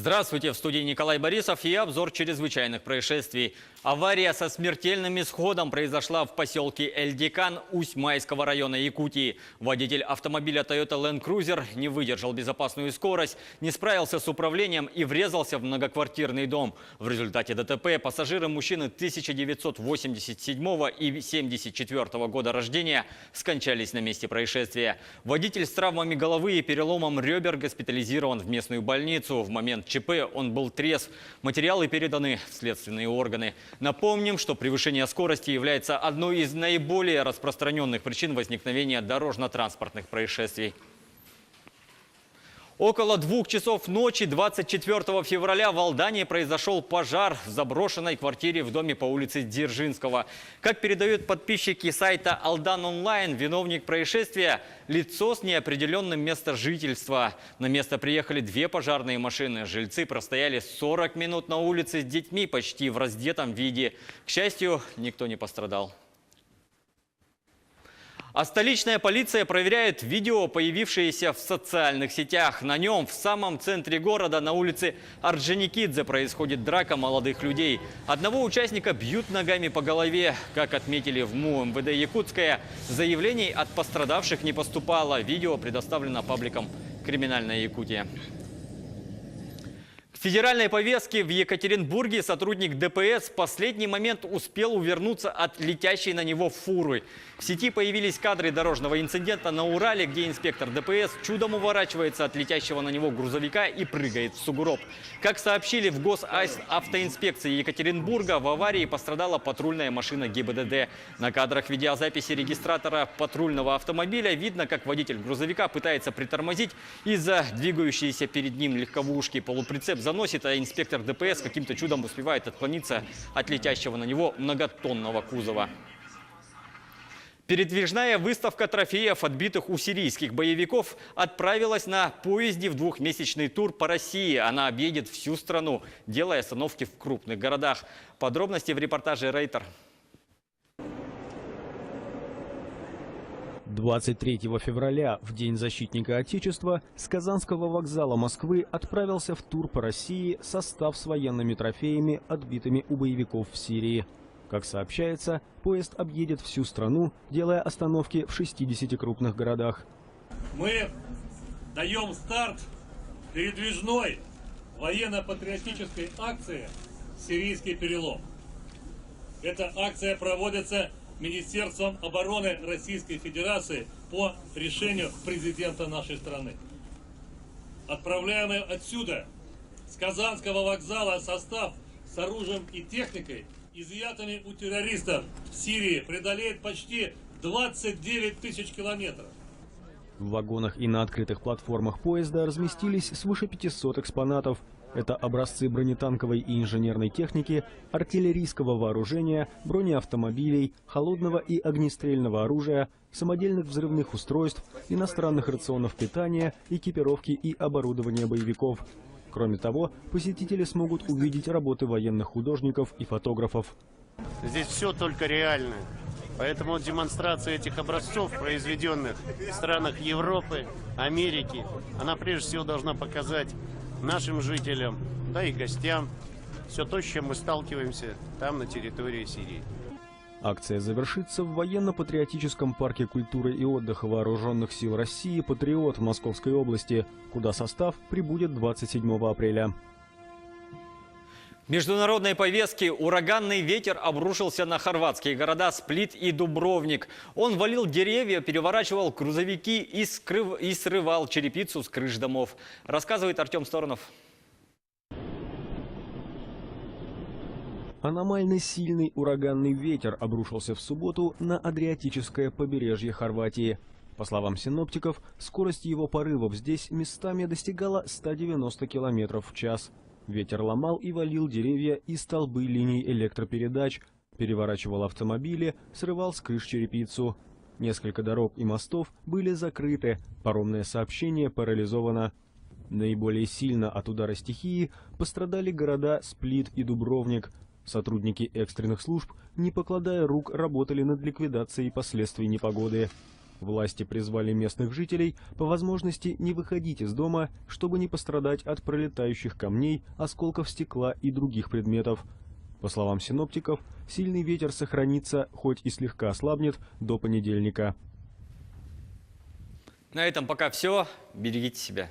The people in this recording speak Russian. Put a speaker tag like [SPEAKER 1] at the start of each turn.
[SPEAKER 1] Здравствуйте, в студии Николай Борисов и обзор чрезвычайных происшествий. Авария со смертельным исходом произошла в поселке Эльдикан Усть-Майского района Якутии. Водитель автомобиля Toyota Land Cruiser не выдержал безопасную скорость, не справился с управлением и врезался в многоквартирный дом. В результате ДТП пассажиры мужчины 1987 и 1974 года рождения скончались на месте происшествия. Водитель с травмами головы и переломом ребер госпитализирован в местную больницу. В момент ЧП он был трезв. Материалы переданы в следственные органы. Напомним, что превышение скорости является одной из наиболее распространенных причин возникновения дорожно-транспортных происшествий. Около 2 часов ночи 24 февраля в Алдании произошел пожар в заброшенной квартире в доме по улице Дзержинского. Как передают подписчики сайта Алдан Онлайн, виновник происшествия – лицо с неопределенным местом жительства. На место приехали 2 пожарные машины. Жильцы простояли 40 минут на улице с детьми почти в раздетом виде. К счастью, никто не пострадал. А столичная полиция проверяет видео, появившееся в социальных сетях. На нем в самом центре города, на улице Орджоникидзе, происходит драка молодых людей. Одного участника бьют ногами по голове. Как отметили в МУ МВД Якутская, заявлений от пострадавших не поступало. Видео предоставлено пабликом «Криминальная Якутия». В федеральной повестке в Екатеринбурге сотрудник ДПС в последний момент успел увернуться от летящей на него фуры. В сети появились кадры дорожного инцидента на Урале, где инспектор ДПС чудом уворачивается от летящего на него грузовика и прыгает в сугроб. Как сообщили в госавтоинспекции Екатеринбурга, в аварии пострадала патрульная машина ГИБДД. На кадрах видеозаписи регистратора патрульного автомобиля видно, как водитель грузовика пытается притормозить из-за двигающейся перед ним легковушки. Полуприцеп заносит, а инспектор ДПС каким-то чудом успевает отклониться от летящего на него многотонного кузова. Передвижная выставка трофеев, отбитых у сирийских боевиков, отправилась на поезде в 2-месячный тур по России. Она объедет всю страну, делая остановки в крупных городах. Подробности в репортаже Рейтер.
[SPEAKER 2] 23 февраля, в День защитника Отечества, с Казанского вокзала Москвы отправился в тур по России состав с военными трофеями, отбитыми у боевиков в Сирии. Как сообщается, поезд объедет всю страну, делая остановки в 60 крупных городах.
[SPEAKER 3] Мы даем старт передвижной военно-патриотической акции «Сирийский перелом». Эта акция проводится Министерством обороны Российской Федерации по решению президента нашей страны. Отправляемый отсюда, с Казанского вокзала, состав с оружием и техникой, изъятыми у террористов в Сирии, преодолеет почти 29 тысяч километров.
[SPEAKER 2] В вагонах и на открытых платформах поезда разместились свыше 500 экспонатов. Это образцы бронетанковой и инженерной техники, артиллерийского вооружения, бронеавтомобилей, холодного и огнестрельного оружия, самодельных взрывных устройств, иностранных рационов питания, экипировки и оборудования боевиков. Кроме того, посетители смогут увидеть работы военных художников и фотографов.
[SPEAKER 4] Здесь все только реальное. Поэтому демонстрация этих образцов, произведенных в странах Европы, Америки, она прежде всего должна показать нашим жителям, да и гостям, все то, с чем мы сталкиваемся там, на территории Сирии.
[SPEAKER 2] Акция завершится в военно-патриотическом парке культуры и отдыха Вооруженных сил России «Патриот» в Московской области, куда состав прибудет 27 апреля.
[SPEAKER 1] В международной повестке ураганный ветер обрушился на хорватские города Сплит и Дубровник. Он валил деревья, переворачивал грузовики и срывал черепицу с крыш домов. Рассказывает Артем Сторонов.
[SPEAKER 2] Аномально сильный ураганный ветер обрушился в субботу на Адриатическое побережье Хорватии. По словам синоптиков, скорость его порывов здесь местами достигала 190 км в час. Ветер ломал и валил деревья и столбы линий электропередач, переворачивал автомобили, срывал с крыш черепицу. Несколько дорог и мостов были закрыты, паромное сообщение парализовано. Наиболее сильно от удара стихии пострадали города Сплит и Дубровник. Сотрудники экстренных служб, не покладая рук, работали над ликвидацией последствий непогоды. Власти призвали местных жителей по возможности не выходить из дома, чтобы не пострадать от пролетающих камней, осколков стекла и других предметов. По словам синоптиков, сильный ветер сохранится, хоть и слегка ослабнет, до понедельника.
[SPEAKER 1] На этом пока все. Берегите себя.